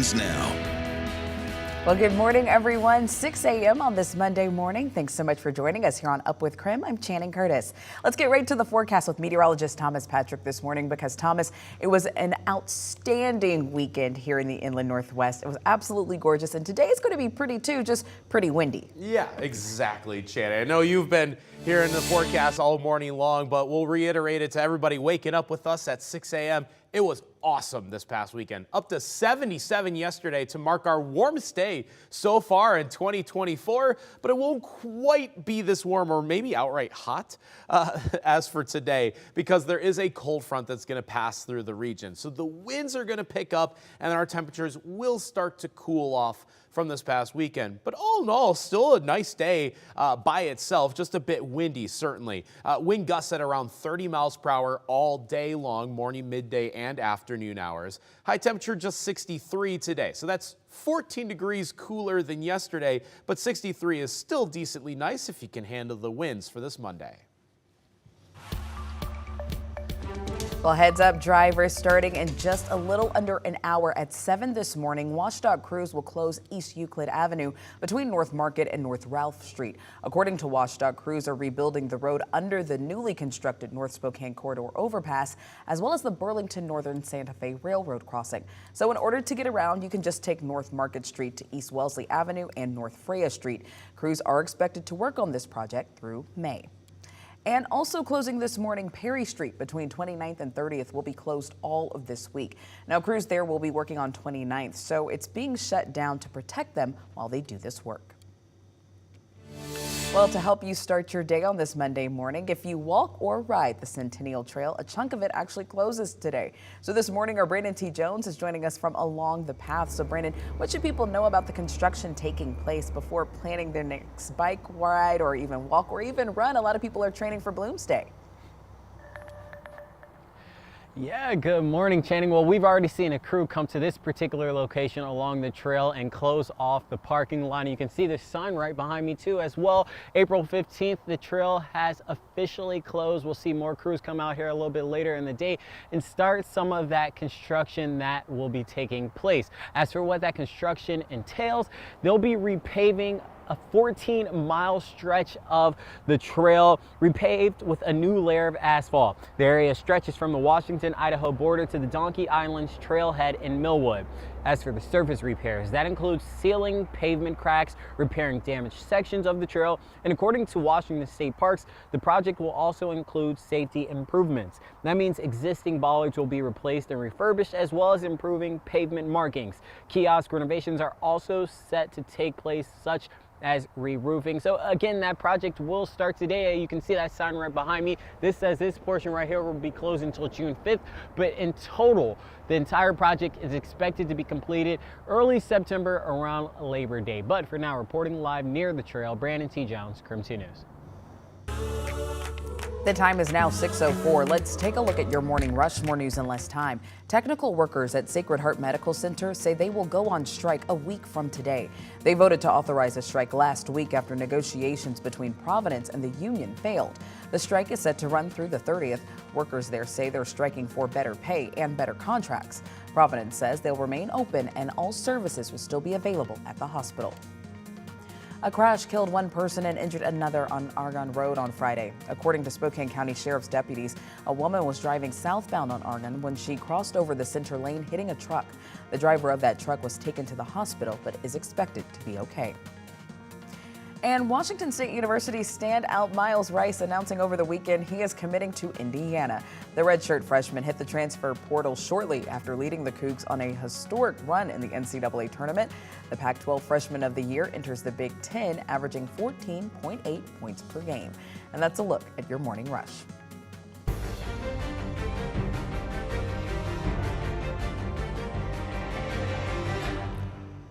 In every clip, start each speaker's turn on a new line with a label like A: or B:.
A: Now.
B: Well, good morning, everyone. 6 a.m. on this Monday morning. Thanks so much for joining us here on Up with KREM. I'm Channing Curtis. Let's get right to the forecast with meteorologist Thomas Patrick this morning because, Thomas, it was an outstanding weekend here in the inland Northwest. It was absolutely gorgeous, and today is going to be pretty, too, just pretty windy.
C: Yeah, exactly, Channing. I know you've been hearing the forecast all morning long, but we'll reiterate it to everybody waking up with us at 6 a.m. It was awesome this past weekend. Up to 77 yesterday to mark our warmest day so far in 2024, but it won't quite be this warm or maybe outright hot as for today because there is a cold front that's going to pass through the region. So the winds are going to pick up and our temperatures will start to cool off from this past weekend. But all in all, still a nice day by itself, just a bit windy, certainly. Wind gusts at around 30 miles per hour all day long, morning, midday, and afternoon hours. High temperature just 63 today. So that's 14 degrees cooler than yesterday, but 63 is still decently nice if you can handle the winds for this Monday.
B: Well, heads up, drivers, starting in just a little under an hour at 7 this morning, WashDOT crews will close East Euclid Avenue between North Market and North Ralph Street. According to WashDOT, crews are rebuilding the road under the newly constructed North Spokane Corridor overpass, as well as the Burlington Northern Santa Fe Railroad crossing. So in order to get around, you can just take North Market Street to East Wellesley Avenue and North Freya Street. Crews are expected to work on this project through May. And also closing this morning, Perry Street between 29th and 30th will be closed all of this week. Now, crews there will be working on 29th, so it's being shut down to protect them while they do this work. Well, to help you start your day on this Monday morning, if you walk or ride the Centennial Trail, a chunk of it actually closes today. So this morning, our Brandon T. Jones is joining us from along the path. So Brandon, what should people know about the construction taking place before planning their next bike ride or even walk or even run? A lot of people are training for Bloomsday.
D: Yeah, good morning, Channing. Well, we've already seen a crew come to this particular location along the trail and close off the parking lot. And you can see the sign right behind me too as well. April 15th, the trail has officially closed. We'll see more crews come out here a little bit later in the day and start some of that construction that will be taking place. As for what that construction entails, they'll be repaving a 14-mile stretch of the trail, repaved with a new layer of asphalt. The area stretches from the Washington-Idaho border to the Donkey Islands trailhead in Millwood. As for the surface repairs, that includes sealing pavement cracks, repairing damaged sections of the trail, and according to Washington State Parks, the project will also include safety improvements. That means existing bollards will be replaced and refurbished, as well as improving pavement markings. Kiosk renovations are also set to take place, such as re-roofing. So again, that project will start today. You can see that sign right behind me. This says this portion right here will be closed until June 5th, but in total, the entire project is expected to be completed early September around Labor Day. But for now, reporting live near the trail, Brandon T. Jones, KREM 2 News.
B: The time is now 6:04. Let's take a look at your morning rush. More news in less time. Technical workers at Sacred Heart Medical Center say they will go on strike a week from today. They voted to authorize a strike last week after negotiations between Providence and the union failed. The strike is set to run through the 30th. Workers there say they're striking for better pay and better contracts. Providence says they'll remain open and all services will still be available at the hospital. A crash killed one person and injured another on Argonne Road on Friday. According to Spokane County Sheriff's deputies, a woman was driving southbound on Argonne when she crossed over the center lane, hitting a truck. The driver of that truck was taken to the hospital but is expected to be okay. And Washington State University standout Miles Rice announcing over the weekend he is committing to Indiana. The redshirt freshman hit the transfer portal shortly after leading the Cougs on a historic run in the NCAA tournament. The Pac-12 Freshman of the Year enters the Big Ten, averaging 14.8 points per game. And that's a look at your morning rush.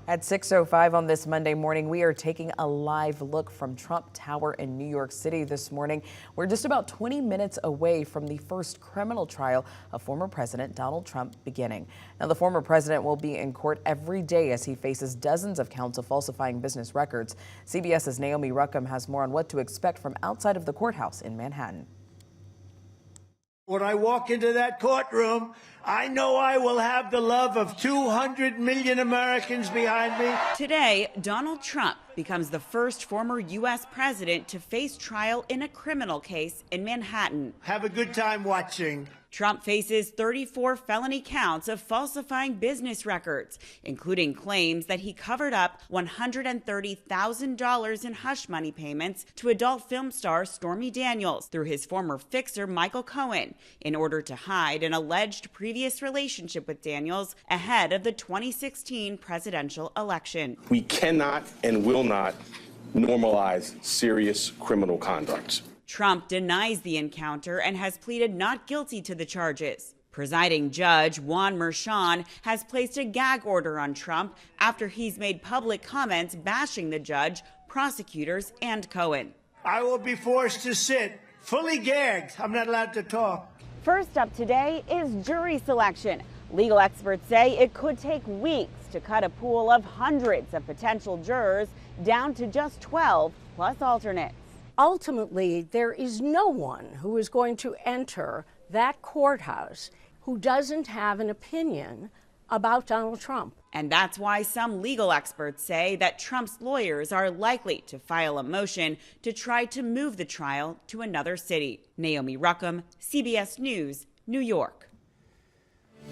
B: At 6:05 on this Monday morning, we are taking a live look from Trump Tower in New York City this morning. We're just about 20 minutes away from the first criminal trial of former President Donald Trump beginning. Now, the former president will be in court every day as he faces dozens of counts of falsifying business records. CBS's Naomi Ruckham has more on what to expect from outside of the courthouse in Manhattan.
E: When I walk into that courtroom,
A: I know I will have the love of 200 million Americans behind me.
E: Today, Donald Trump becomes the first former U.S. president to face trial in a criminal case in Manhattan.
A: Have a good time watching.
E: Trump faces 34 felony counts of falsifying business records, including claims that he covered up $130,000 in hush money payments to adult film star Stormy Daniels through his former fixer Michael Cohen in order to hide an alleged previous relationship with Daniels ahead of the 2016 presidential election.
F: We cannot and will not normalize serious criminal conduct.
E: Trump denies the encounter and has pleaded not guilty to the charges. Presiding Judge Juan Merchan has placed a gag order on Trump after he's made public comments bashing the judge, prosecutors, and Cohen.
A: I will be forced to sit, fully gagged. I'm not allowed to talk.
E: First up today is jury selection. Legal experts say it could take weeks to cut a pool of hundreds of potential jurors down to just 12 plus alternates.
G: Ultimately, there is no one who is going to enter that courthouse who doesn't have an opinion about Donald Trump.
E: And that's why some legal experts say that Trump's lawyers are likely to file a motion to try to move the trial to another city. Naomi Ruckham, CBS News, New York.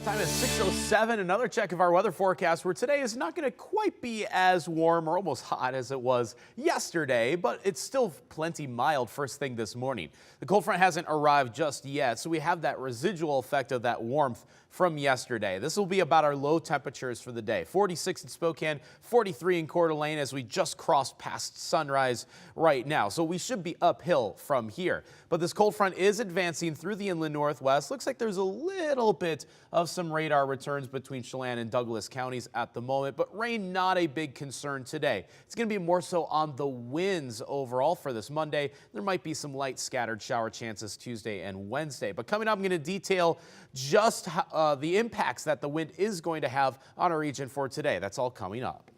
C: Time is 6:07. Another check of our weather forecast, where today is not going to quite be as warm or almost hot as it was yesterday, but it's still plenty mild first thing this morning. The cold front hasn't arrived just yet, so we have that residual effect of that warmth from yesterday. This will be about our low temperatures for the day. 46 in Spokane, 43 in Coeur d'Alene as we just crossed past sunrise right now. So we should be uphill from here. But this cold front is advancing through the inland northwest. Looks like there's a little bit of some radar returns between Chelan and Douglas counties at the moment, but rain not a big concern today. It's going to be more so on the winds overall for this Monday. There might be some light scattered shower chances Tuesday and Wednesday. But coming up, I'm going to detail just the impacts that the wind is going to have on our region for today. That's all coming up.